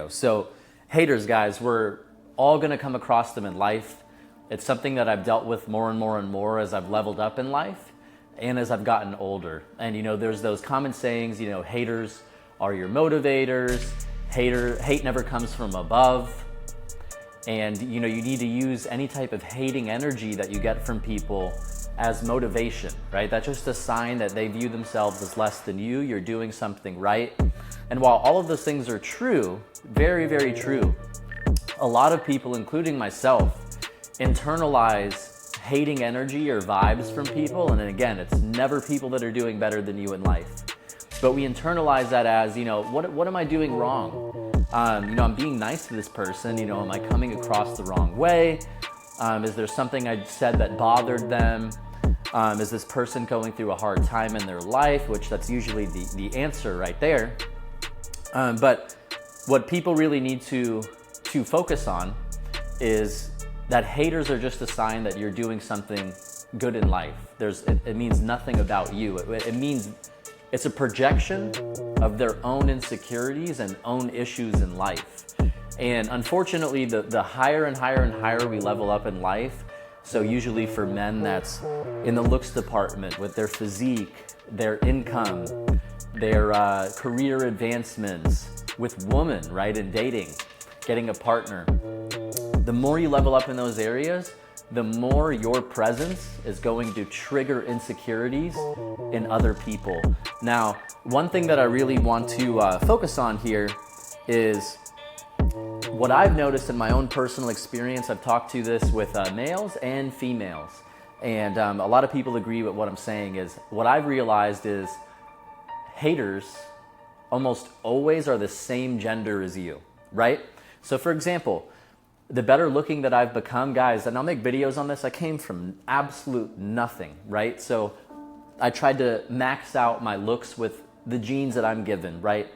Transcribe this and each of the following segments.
So haters, guys, we're all gonna come across them in life. It's something that I've dealt with more and more and more as I've leveled up in life and as I've gotten older. And there's those common sayings, haters are your motivators, hate never comes from above. And you need to use any type of hating energy that you get from people as motivation, right? That's just a sign that they view themselves as less than you, you're doing something right. And while all of those things are true, very, very true, a lot of people, including myself, internalize hating energy or vibes from people. And again, it's never people that are doing better than you in life. But we internalize that as, what am I doing wrong? I'm being nice to this person, am I coming across the wrong way? Is there something I said that bothered them? Is this person going through a hard time in their life? Which that's usually the answer right there. But what people really need to focus on is that haters are just a sign that you're doing something good in life. It means nothing about you. It means it's a projection of their own insecurities and own issues in life. And unfortunately, the higher and higher and higher we level up in life, so usually for men, that's in the looks department with their physique, their income, their career advancements, with women, right, in dating, getting a partner. The more you level up in those areas, the more your presence is going to trigger insecurities in other people. Now, one thing that I really want to focus on here is what I've noticed in my own personal experience. I've talked to this with males and females, and a lot of people agree with what I'm saying. Is what I've realized is haters almost always are the same gender as you, right? So for example, the better looking that I've become, guys, and I'll make videos on this, I came from absolute nothing, right? So I tried to max out my looks with the genes that I'm given, right?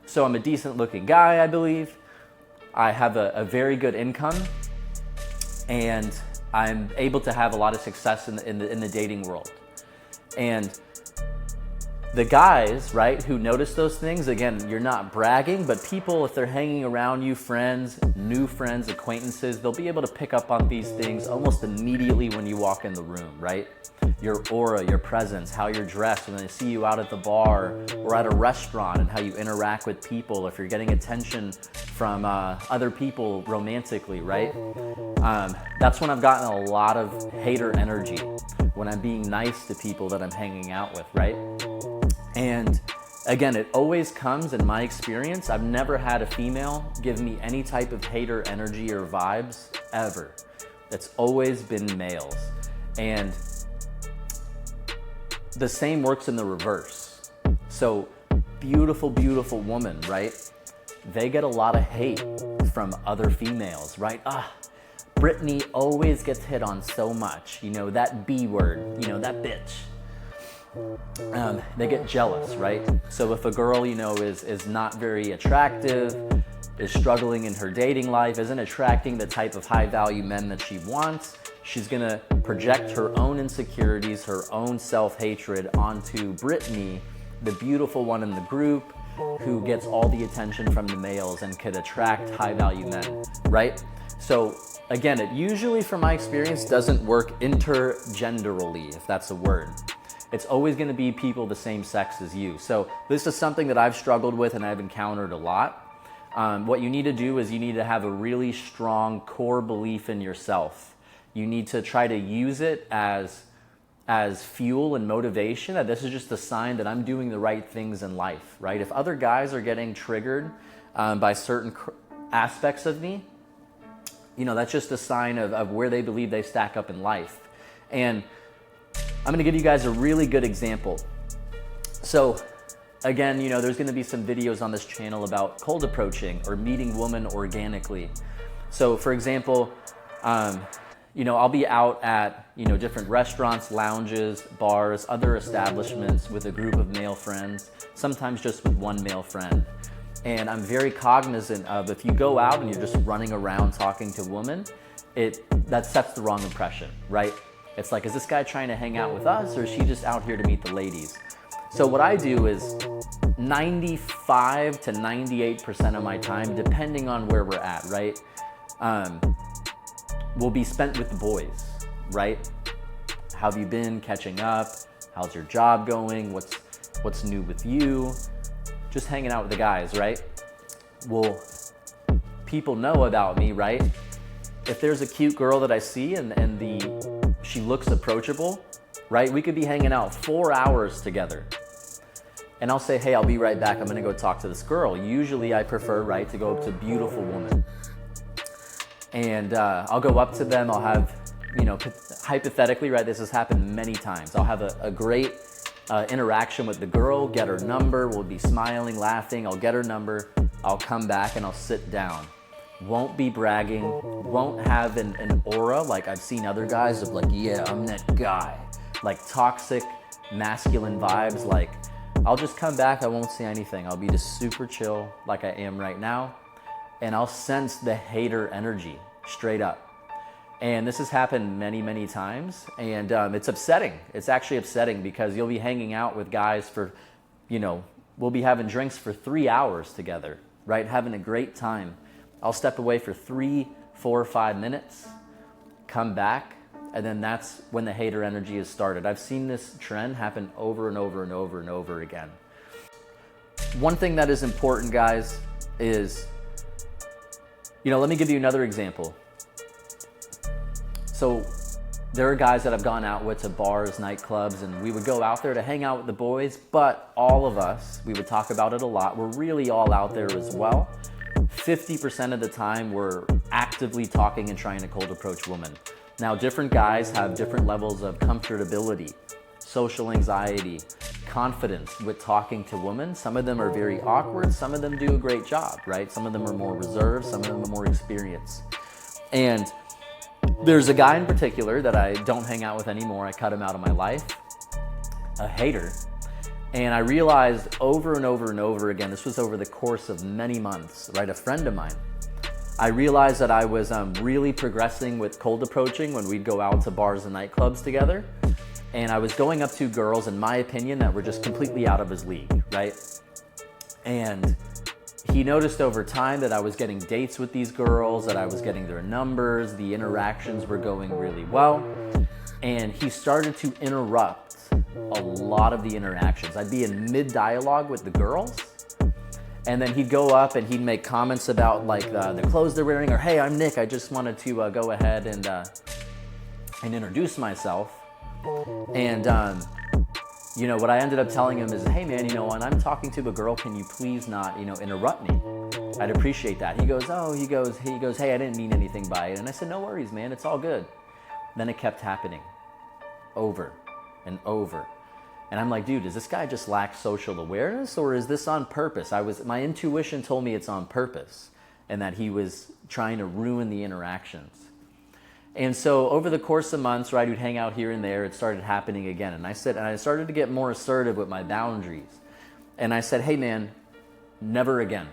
So I'm a decent looking guy, I believe. I have a very good income, and I'm able to have a lot of success in the dating world. And the guys, right, who notice those things, again, you're not bragging, but people, if they're hanging around you, friends, new friends, acquaintances, they'll be able to pick up on these things almost immediately when you walk in the room, right? Your aura, your presence, how you're dressed, when they see you out at the bar or at a restaurant, and how you interact with people, if you're getting attention from other people romantically, right? That's when I've gotten a lot of hater energy, when I'm being nice to people that I'm hanging out with, right? And again, it always comes, in my experience, I've never had a female give me any type of hater energy or vibes, ever. It's always been males. And the same works in the reverse. So beautiful, beautiful woman, right? They get a lot of hate from other females, right? Brittany always gets hit on so much. That B word, that bitch. They get jealous, right? So if a girl, is not very attractive, is struggling in her dating life, isn't attracting the type of high value men that she wants, she's gonna project her own insecurities, her own self-hatred onto Brittany, the beautiful one in the group, who gets all the attention from the males and could attract high value men, right? So again, it usually, from my experience, doesn't work intergenderally, if that's a word. It's always gonna be people the same sex as you. So this is something that I've struggled with and I've encountered a lot. What you need to do is you need to have a really strong core belief in yourself. You need to try to use it as fuel and motivation, that this is just a sign that I'm doing the right things in life, right? If other guys are getting triggered by certain aspects of me, that's just a sign of where they believe they stack up in life. And I'm gonna give you guys a really good example. So again, there's gonna be some videos on this channel about cold approaching or meeting women organically. So for example, I'll be out at, different restaurants, lounges, bars, other establishments with a group of male friends, sometimes just with one male friend. And I'm very cognizant of, if you go out and you're just running around talking to women, that sets the wrong impression, right? It's like, is this guy trying to hang out with us, or is she just out here to meet the ladies? So what I do is 9 95 to 98% of my time, depending on where we're at, right, will be spent with the boys, right? How have you been? Catching up? How's your job going? What's new with you? Just hanging out with the guys, right? Well, people know about me, right? If there's a cute girl that I see and she looks approachable, right? We could be hanging out 4 hours together. And I'll say, hey, I'll be right back. I'm gonna go talk to this girl. Usually I prefer, right, to go up to a beautiful woman. And I'll go up to them. I'll have, hypothetically, right, this has happened many times. I'll have a great interaction with the girl, get her number. We'll be smiling, laughing. I'll get her number. I'll come back and I'll sit down. Won't be bragging. Won't have an aura like I've seen other guys of like, yeah, I'm that guy. Like toxic, masculine vibes. Like, I'll just come back, I won't say anything. I'll be just super chill like I am right now. And I'll sense the hater energy straight up. And this has happened many, many times. And it's upsetting. It's actually upsetting because you'll be hanging out with guys for, we'll be having drinks for 3 hours together, right? Having a great time. I'll step away for 3, 4, 5 minutes, come back, and then that's when the hater energy is started. I've seen this trend happen over and over and over and over again. One thing that is important, guys, is, let me give you another example. So there are guys that I've gone out with to bars, nightclubs, and we would go out there to hang out with the boys, but all of us, we would talk about it a lot, we're really all out there as well. 50% of the time, we're actively talking and trying to cold approach women. Now, different guys have different levels of comfortability, social anxiety, confidence with talking to women. Some of them are very awkward. Some of them do a great job, right? Some of them are more reserved. Some of them are more experienced. And there's a guy in particular that I don't hang out with anymore. I cut him out of my life, a hater. And I realized over and over and over again, this was over the course of many months, right? A friend of mine, I realized that I was really progressing with cold approaching when we'd go out to bars and nightclubs together. And I was going up to girls, in my opinion, that were just completely out of his league, right? And he noticed over time that I was getting dates with these girls, that I was getting their numbers, the interactions were going really well. And he started to interrupt a lot of the interactions. I'd be in mid-dialogue with the girls, and then he'd go up and he'd make comments about like the clothes they're wearing, or hey, I'm Nick, I just wanted to go ahead and introduce myself. And what I ended up telling him is, hey man, when I'm talking to a girl, can you please not interrupt me? I'd appreciate that. He goes, hey, I didn't mean anything by it. And I said, no worries, man, it's all good. Then it kept happening over and over. And I'm like, dude, does this guy just lack social awareness, or is this on purpose? My intuition told me it's on purpose and that he was trying to ruin the interactions. And so over the course of months, right, we'd hang out here and there, it started happening again. And I started to get more assertive with my boundaries. And I said, hey man, never again.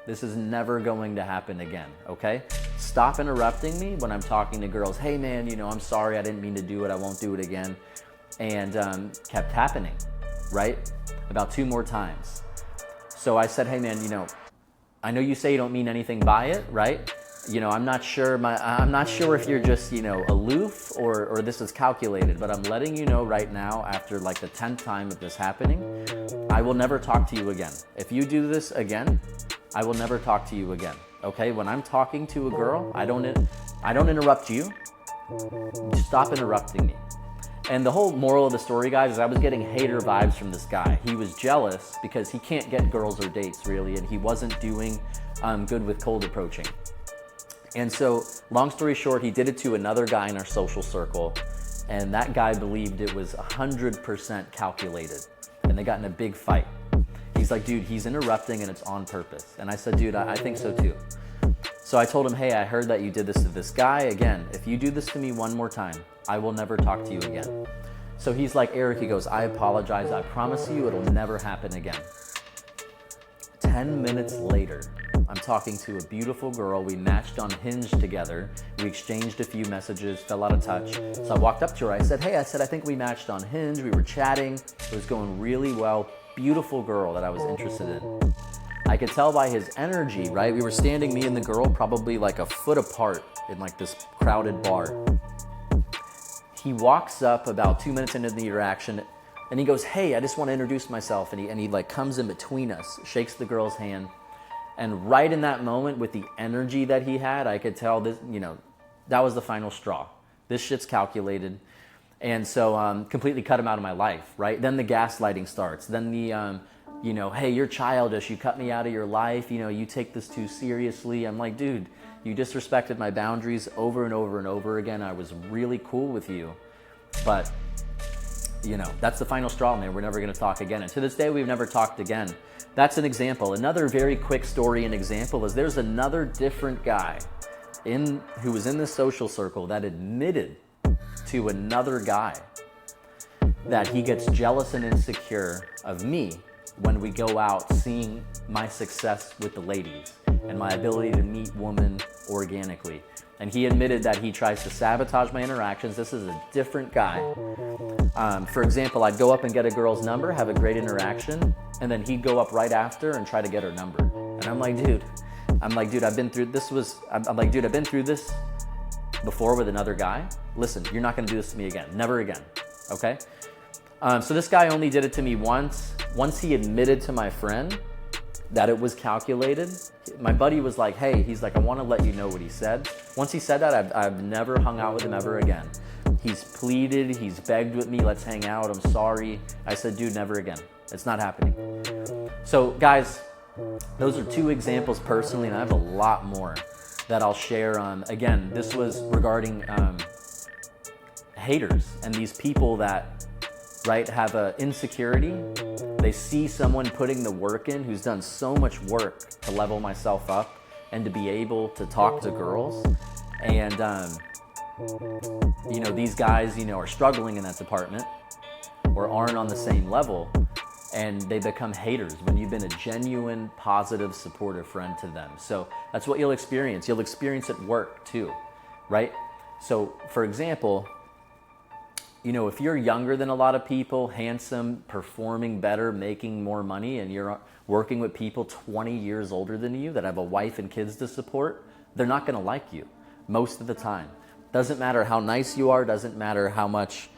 This is never going to happen again, okay? Stop interrupting me when I'm talking to girls. Hey man, I'm sorry, I didn't mean to do it, I won't do it again. And kept happening, right? About 2 more times. So I said, hey man, I know you say you don't mean anything by it, right? I'm not sure if you're just, aloof or this is calculated, but I'm letting you know right now, after like the 10th time of this happening, I will never talk to you again. If you do this again, I will never talk to you again, okay? When I'm talking to a girl, I don't interrupt you. Stop interrupting me. And the whole moral of the story, guys, is I was getting hater vibes from this guy. He was jealous because he can't get girls or dates, really, and he wasn't doing good with cold approaching. And so, long story short, he did it to another guy in our social circle, and that guy believed it was 100% calculated, and they got in a big fight. He's like, dude, he's interrupting and it's on purpose. And I said, dude, I think so too. So I told him, hey, I heard that you did this to this guy. Again, if you do this to me one more time, I will never talk to you again. So he's like, Eric, he goes, I apologize. I promise you it'll never happen again. 10 minutes later, I'm talking to a beautiful girl. We matched on Hinge together. We exchanged a few messages, fell out of touch. So I walked up to her. I said, I think we matched on Hinge. We were chatting. It was going really well. beautiful girl that I was interested in. I could tell by his energy, right? We were standing, me and the girl, probably like a foot apart in like this crowded bar. He walks up about 2 minutes into the interaction and he goes, hey, I just want to introduce myself. And he like comes in between us, shakes the girl's hand. And right in that moment, with the energy that he had, I could tell this, that was the final straw. This shit's calculated. And so completely cut him out of my life, right? Then the gaslighting starts. Then the, hey, you're childish. You cut me out of your life. You take this too seriously. I'm like, dude, you disrespected my boundaries over and over and over again. I was really cool with you. But, that's the final straw, man. We're never going to talk again. And to this day, we've never talked again. That's an example. Another very quick story and example is there's another different guy who was in this social circle that admitted to another guy that he gets jealous and insecure of me when we go out seeing my success with the ladies and my ability to meet women organically. And he admitted that he tries to sabotage my interactions. This is a different guy. For example, I'd go up and get a girl's number, have a great interaction, and then he'd go up right after and try to get her number. And I'm like, dude, I've been through this. I've been through this before with another guy. Listen, you're not gonna do this to me again, never again, okay? So this guy only did it to me once. Once he admitted to my friend that it was calculated, my buddy was like, hey, he's like, I wanna let you know what he said. Once he said that, I've never hung out with him ever again. He's pleaded, he's begged with me, let's hang out, I'm sorry. I said, dude, never again. It's not happening. So guys, those are two examples personally, and I have a lot more that I'll share. Again, this was regarding haters and these people that, right, have an insecurity. They see someone putting the work in who's done so much work to level myself up and to be able to talk to girls. And, these guys, are struggling in that department or aren't on the same level. And they become haters when you've been a genuine, positive, supportive friend to them. So that's what you'll experience. You'll experience at work too, right? So for example, if you're younger than a lot of people, handsome, performing better, making more money, and you're working with people 20 years older than you that have a wife and kids to support, they're not gonna like you most of the time. Doesn't matter how nice you are, doesn't matter how much,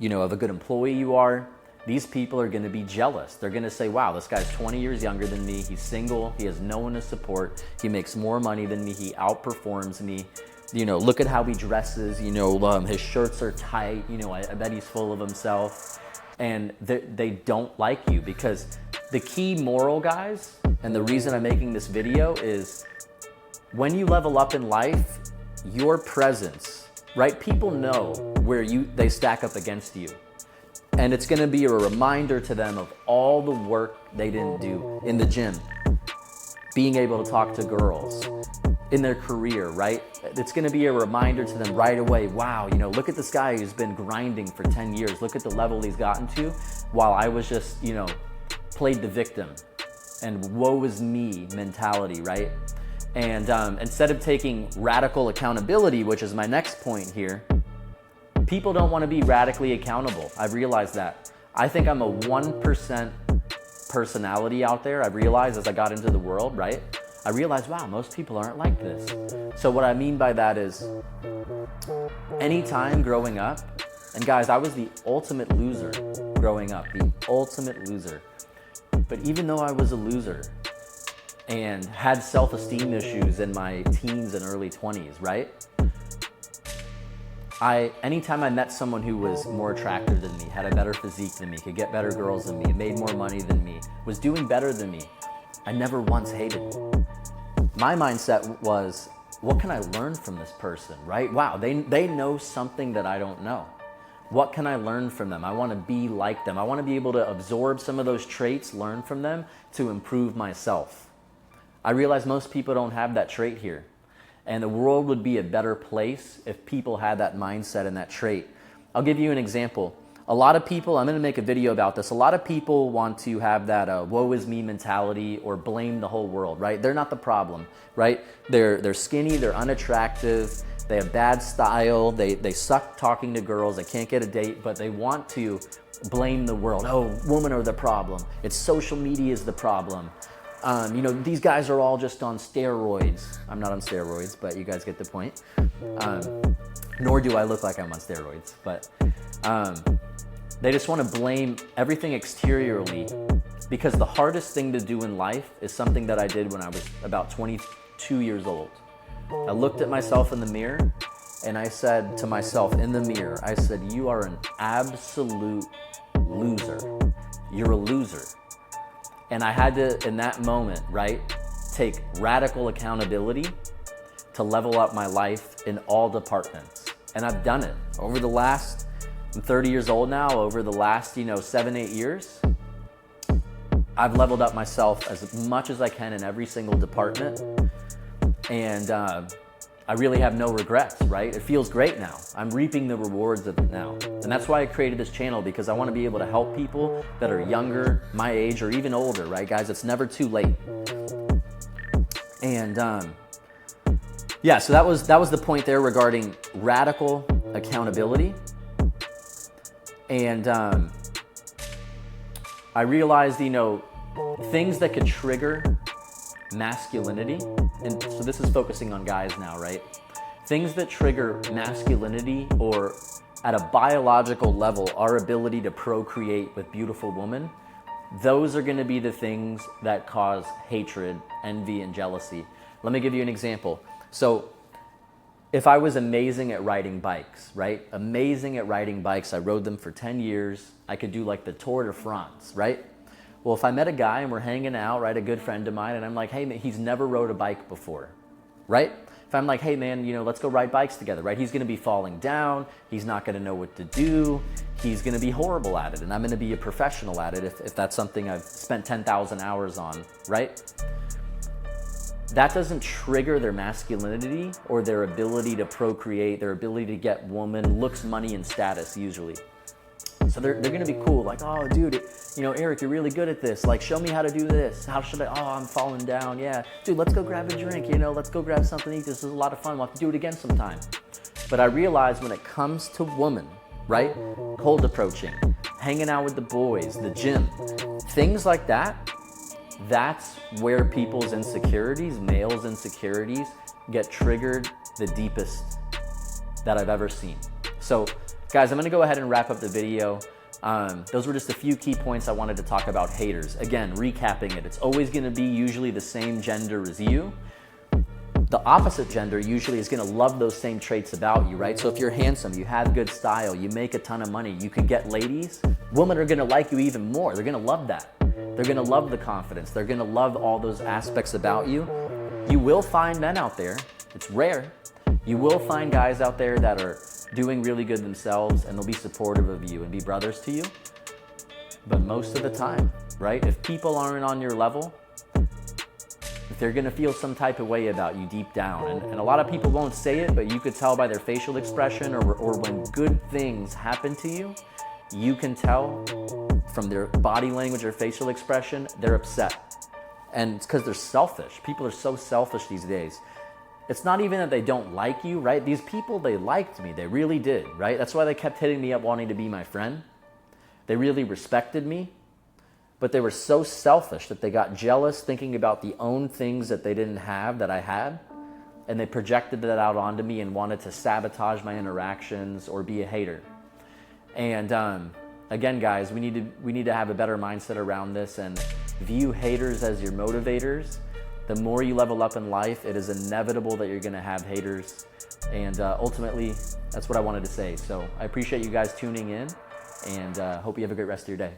of a good employee you are. These people are gonna be jealous. They're gonna say, wow, this guy's 20 years younger than me. He's single, he has no one to support. He makes more money than me, he outperforms me. Look at how he dresses, his shirts are tight, I bet he's full of himself. And they don't like you, because the key moral, guys, and the reason I'm making this video is when you level up in life, your presence, right? People know where they stack up against you. And it's gonna be a reminder to them of all the work they didn't do in the gym, being able to talk to girls, in their career, right? It's gonna be a reminder to them right away, wow, look at this guy who's been grinding for 10 years. Look at the level he's gotten to while I was just, played the victim and woe is me mentality, right? And instead of taking radical accountability, which is my next point here, people don't want to be radically accountable. I've realized that. I think I'm a 1% personality out there. I've realized as I got into the world, right? I realized, wow, most people aren't like this. So what I mean by that is, anytime growing up, and guys, I was the ultimate loser growing up, the ultimate loser. But even though I was a loser and had self-esteem issues in my teens and early 20s, right? Anytime I met someone who was more attractive than me, had a better physique than me, could get better girls than me, made more money than me, was doing better than me, I never once hated them. My mindset was, what can I learn from this person, right? Wow, they know something that I don't know. What can I learn from them? I want to be like them. I want to be able to absorb some of those traits, learn from them to improve myself. I realize most people don't have that trait here. And the world would be a better place if people had that mindset and that trait. I'll give you an example. A lot of people, I'm going to make a video about this. A lot of people want to have that woe is me mentality or blame the whole world, right? They're not the problem, right? They're skinny, they're unattractive, They have bad style. They suck talking to girls. They can't get a date, but they want to blame the world. Oh, women are the problem. It's social media is the problem. You know, these guys are all just on steroids. I'm not on steroids, but you guys get the point. Nor do I look like I'm on steroids, but they just want to blame everything exteriorly, because the hardest thing to do in life is something that I did when I was about 22 years old. I looked at myself in the mirror and I said to myself in the mirror, I said, you are an absolute loser. You're a loser. And I had to, in that moment, right, take radical accountability to level up my life in all departments. And I've done it over the last, I'm 30 years old now, over the last, 7-8 years. I've leveled up myself as much as I can in every single department. And I really have no regrets, right? It feels great now. I'm reaping the rewards of it now. And that's why I created this channel, because I want to be able to help people that are younger, my age, or even older, right, guys? It's never too late. And yeah, so that was the point there regarding radical accountability. And I realized, things that could trigger masculinity, and so this is focusing on guys now, right? Things that trigger masculinity, or at a biological level, our ability to procreate with beautiful women, those are going to be the things that cause hatred, envy, and jealousy. Let me give you an example. So if I was amazing at riding bikes, right? Amazing at riding bikes, I rode them for 10 years. I could do like the Tour de France, right? Well, if I met a guy and we're hanging out, right, a good friend of mine, and I'm like, hey, man, he's never rode a bike before, right? If I'm like, hey, man, let's go ride bikes together, right? He's going to be falling down. He's not going to know what to do. He's going to be horrible at it, and I'm going to be a professional at it if that's something I've spent 10,000 hours on, right? That doesn't trigger their masculinity or their ability to procreate, their ability to get woman, looks, money, and status usually. So they're gonna be cool, like, oh, dude, Eric, you're really good at this. Like, show me how to do this. How should I? Oh, I'm falling down. Yeah, dude, let's go grab a drink. Let's go grab something to eat. This is a lot of fun. We'll have to do it again sometime. But I realized when it comes to women, right, cold approaching, hanging out with the boys, the gym, things like that. That's where people's insecurities, males' insecurities, get triggered the deepest that I've ever seen. So, guys, I'm going to go ahead and wrap up the video. Those were just a few key points I wanted to talk about haters. Again, recapping it. It's always going to be usually the same gender as you. The opposite gender usually is going to love those same traits about you, right? So if you're handsome, you have good style, you make a ton of money, you can get ladies, women are going to like you even more. They're going to love that. They're going to love the confidence. They're going to love all those aspects about you. You will find men out there. It's rare. You will find guys out there that are doing really good themselves, and they'll be supportive of you and be brothers to you. But most of the time, right, if people aren't on your level, if they're going to feel some type of way about you deep down, and a lot of people won't say it, but you could tell by their facial expression, or when good things happen to you, you can tell from their body language or facial expression, they're upset. And it's because they're selfish. People are so selfish these days. It's not even that they don't like you, right? These people, they liked me. They really did, right? That's why they kept hitting me up wanting to be my friend. They really respected me. But they were so selfish that they got jealous thinking about the own things that they didn't have that I had. And they projected that out onto me and wanted to sabotage my interactions or be a hater. And again, guys, we need to have a better mindset around this and view haters as your motivators. The more you level up in life, it is inevitable that you're going to have haters. And ultimately, that's what I wanted to say. So I appreciate you guys tuning in, and hope you have a great rest of your day.